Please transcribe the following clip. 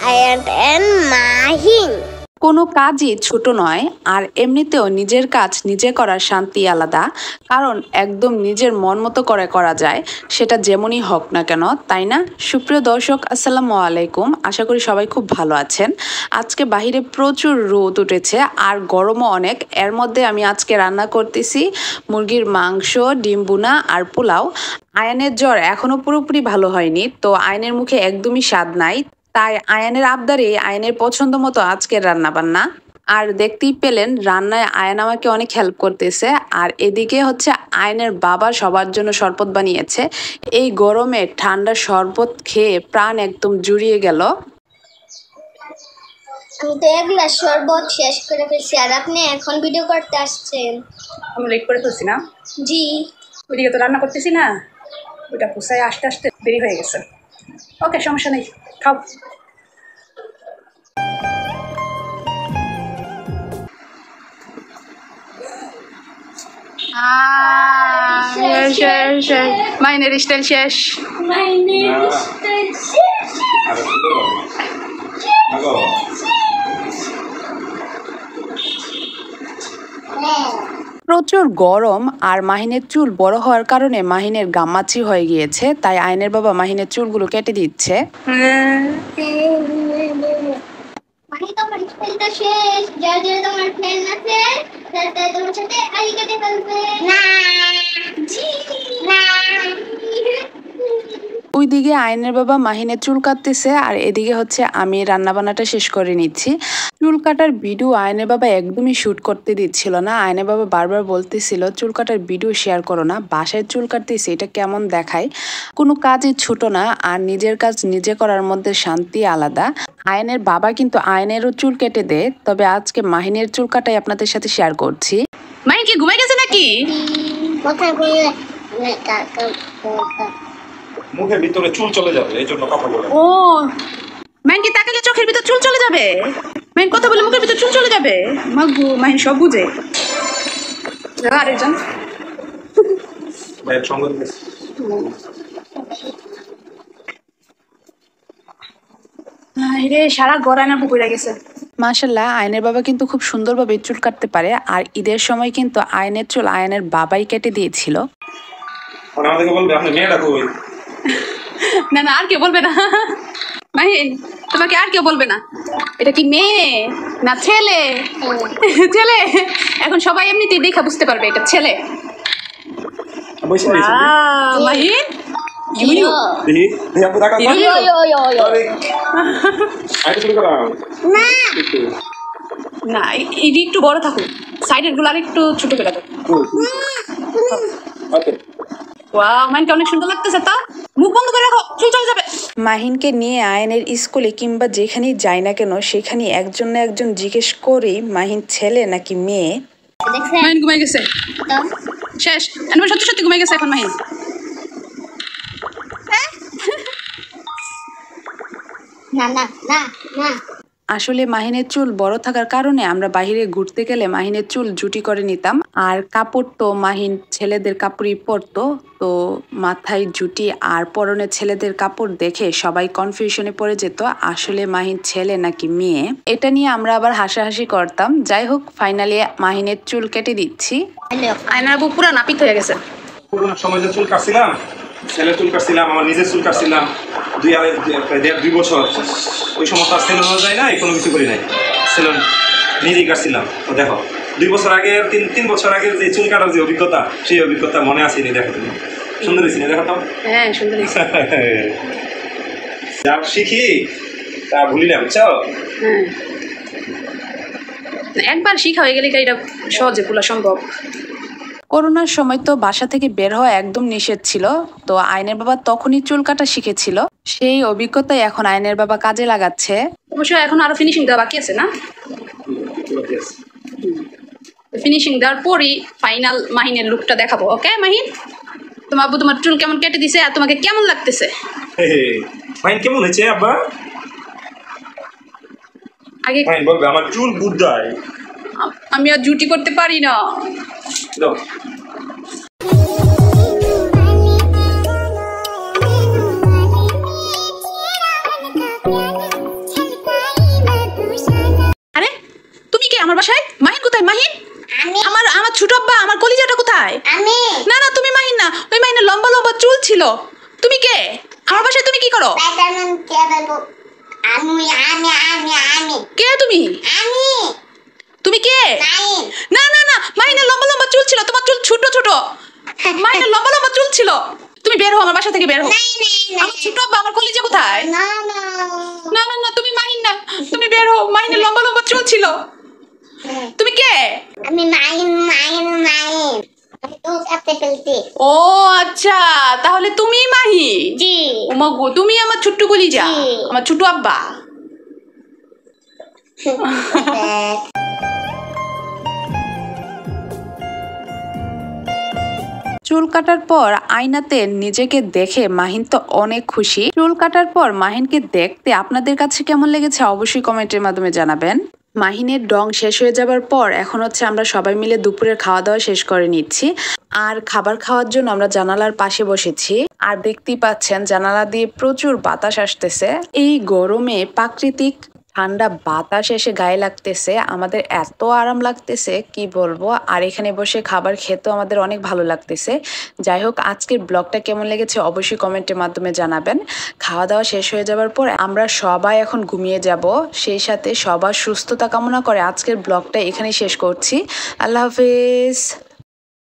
Ayaan and Mahin. কোনো কাজই ছোট নয়, আর এমনিতেও নিজের কাজ নিজে করার শান্তি আলাদা। কারণ একদম নিজের মন মতো করে করা যায়, সেটা যেমনই হোক না কেন, তাই না? সুপ্রিয় দর্শক, আসসালামু আলাইকুম। আশা করি সবাই খুব ভালো আছেন। আজকে বাহিরে প্রচুর রোদ উঠেছে আর গরমও অনেক। এর মধ্যে আমি আজকে রান্না করতেছি মুরগির মাংস, ডিম বুনা আর পোলাও। আয়ানের জ্বর এখনো পুরোপুরি ভালো হয়নি, তো আয়নের মুখে একদমই স্বাদ নাই। তাই আয়ানের আবদারে আয়ানের পছন্দ মতো আজকের রান্না বান্না। আর দেখতেই পেলেন রান্নায় আয়ান আমাকে অনেক হেল্প করতেছে। আর এদিকে হচ্ছে আয়ানের বাবা সবার জন্য শরবত বানিয়েছে। এই গরমে ঠান্ডা শরবত খেয়ে প্রাণ একদম জুড়িয়ে গেল। আমি তো এক গ্লাস শরবত শেষ করে ফেলছি, আর আপনি এখন ভিডিও করতে আসছেন। আমি লেট করে ফেলছি না? জি। ওইদিকে তো রান্না করতেছি না, ওইটা পুষায় আসতে আসতে দেরি হয়ে গেছে। ওকে, সমস্যা নেই, খাও। মাইনের স্টাইল শেষ। প্রচুর গরম আর মাহিনের চুল বড় হওয়ার কারণে মাহিনের গামাচি হয়ে গিয়েছে, তাই আয়নের বাবা মাহিনের চুলগুলো কেটে দিচ্ছে। ওইদিকে আয়নের বাবা মাহিনের চুল কাটতেছে, আর এদিকে হচ্ছে আমি রান্নাবান্নাটা শেষ করে নিচ্ছি। চুল কাটার ভিডিও আয়নের বাবা একদমই শুট করতে দিচ্ছিল না। আয়নের বাবা বারবার বলতেছিল চুল কাটার ভিডিও শেয়ার করো না, বাসায় চুল কাটতেছি, এটা কেমন দেখায়। কোনো কাজই ছোট না, আর নিজের কাজ নিজে করার মধ্যে শান্তি আলাদা। আয়নের বাবা কিন্তু আয়নেরও চুল কেটে দেয়, তবে আজকে মাহিনের চুল কাটাই আপনাদের সাথে শেয়ার করছি। মাহিন কি ঘুমাই গেছে নাকি? মুখের ভিতরে চুল চলে যাবে, এই জন্য কথা বলে। ও, মাহিন কি তাকালে চোখের ভিতর চুল চলে যাবে? মাহিন কথা বলে মুখের ভিতর চুল চলে যাবে? মাগো, মাহিন সব বুঝে। আরেকজন ভাইয়ের সঙ্গ দিয়েছে। রে, সারা গড়ানোর পুকুরে গেছে। মাশাল্লাহ, আয়নের বাবা কিন্তু খুব সুন্দরভাবে চুল কাটতে পারে। আর ঈদের সময় কিন্তু আয়নের চুল আয়নের বাবাই কেটে দিয়েছিল। আমাদেরকে বলবে আপনি মেয়েটা কই? না না, আর কেউ বলবে না। মাহিন, তোমাকে আর কেউ বলবে না। এটা কি মেয়ে না ছেলে? ছেলে। এখন সবাই এমনিতেই দেখা বুঝতে পারবে এটা ছেলে। মাহিন না, এটি একটু বড় থাকুক, সাইডের গুলো আর একটু ছোট করে দাও। ওয়াও, মাহিনকে অনেক সুন্দর লাগতেছে। তা মুখ বন্ধ করে রাখো, চুল চলে যাবে। মাহিনকে নিয়ে আয়নের স্কুলে কিংবা যেখানেই যাই না কেন, সেখানে একজন না একজন জিজ্ঞেস করেই মাহিন ছেলে নাকি মেয়ে। মাহিন ঘুমাই গেছে, শেষ। সত্যি সত্যি ঘুমাই গেছে এখন মাহিন। না না না না। আসলে মাহিনের চুল বড় থাকার কারণে আমরা বাহিরে ঘুরতে গেলে মাহিনের চুল জুটি করে নিতাম। আর কাপড় তো মাহিন ছেলেদের কাপড়ই পরতো, তো মাথায় জুটি আর পরনে ছেলেদের কাপড় দেখে সবাই কনফিউশনে পড়ে যেত আসলে মাহিন ছেলে নাকি মেয়ে। এটা নিয়ে আমরা আবার হাসাহাসি করতাম। যাই হোক, ফাইনালি মাহিনের চুল কেটে দিচ্ছি। আয়নার বউ পুরা নাপিত হয়ে গেছে। করোনার সময় যে চুল কাটছিলাম, ছেলের চুল কাটছিলাম, আমার নিজের চুল কাটছিলাম, 2 বছর। ওই সময় তো আর সেলুন হওয়া যায় না, কোনো কিছু করি নাই, সেলুন নিজেই কাটছিলাম। তো দেখো 2 বছর আগের 3 বছর আগের যে চুল কাটার যে অভিজ্ঞতা, সেই অভিজ্ঞতা মনে আসেনি। দেখো তুমি সুন্দর হয়েছি না? দেখো তো। হ্যাঁ, সুন্দর হয়েছে। যা শিখি তা ভুলি না, বুঝছো? একবার শিখা হয়ে গেলে এটা সহজে ভোলা সম্ভব। করোনার সময় তো বাসা থেকে বের হওয়া একদম নিষেধ ছিল, তো আয়নের বাবা তখনই চুল কাটা শিখেছিল। সেই অভিজ্ঞতাই এখন আয়নের বাবা কাজে লাগাচ্ছে। অবশ্য এখন আরো ফিনিশিং দেওয়া বাকি আছে না? ফিনিশিং দেওয়ার পরই ফাইনাল মাহিনের লুকটা দেখাবো। ওকে মাহিন, তোমার আব্বু তোমার চুল কেমন কেটে দিছে আর তোমাকে কেমন লাগতেছে? মাহিন কেমন হয়েছে আব্বা? আগে মাহিন বলবে আমার চুল বুদ্ধায়, আমি আর জুটি করতে পারি না। দাও। ছিল? তুমি কে? আমার বাসায় তুমি কি করো? কে তুমি? তুমি কে? না না না, মাহিনের লম্বা লম্বা চুল ছিল, তোমার চুল ছোট ছোট। মাহিনের লম্বা লম্বা চুল ছিল। তুমি বের হও, আমার বাসা থেকে বের হও। আমার ছোট আব্বা, আমার কলিজা কোথায়? না না না, তুমি মাহিন না, তুমি বের হও। মাহিনের লম্বা লম্বা চুল ছিল। তুমি কে? আমি মাইন। ও আচ্ছা, তাহলে তুমি মাহি। জি। ওমা গো, তুমি আমার ছোট্ট কলিজা, আমার ছোট আব্বা। চুল কাটার পর আয়নাতে নিজেকে দেখে মাহিন তো অনেক খুশি। চুল কাটার পর মাহিনকে দেখতে আপনাদের কাছে কেমন লেগেছে অবশ্যই কমেন্টের মাধ্যমে জানাবেন। মাহিনের ডং শেষ হয়ে যাবার পর এখন হচ্ছে আমরা সবাই মিলে দুপুরের খাওয়া দাওয়া শেষ করে নিচ্ছি। আর খাবার খাওয়ার জন্য আমরা জানালার পাশে বসেছি। আর দেখতেই পাচ্ছেন জানালা দিয়ে প্রচুর বাতাস আসতেছে। এই গরমে প্রাকৃতিক ঠান্ডা বাতাস এসে গায়ে লাগতেছে, আমাদের এত আরাম লাগতেছে কি বলবো। আর এখানে বসে খাবার খেতেও আমাদের অনেক ভালো লাগতেছে। যাই হোক, আজকের ব্লগটা কেমন লেগেছে অবশ্যই কমেন্টের মাধ্যমে জানাবেন। খাওয়া দাওয়া শেষ হয়ে যাবার পর আমরা সবাই এখন ঘুমিয়ে যাব। সেই সাথে সবার সুস্থতা কামনা করে আজকের ব্লগটা এখানেই শেষ করছি। আল্লাহ হাফেজ।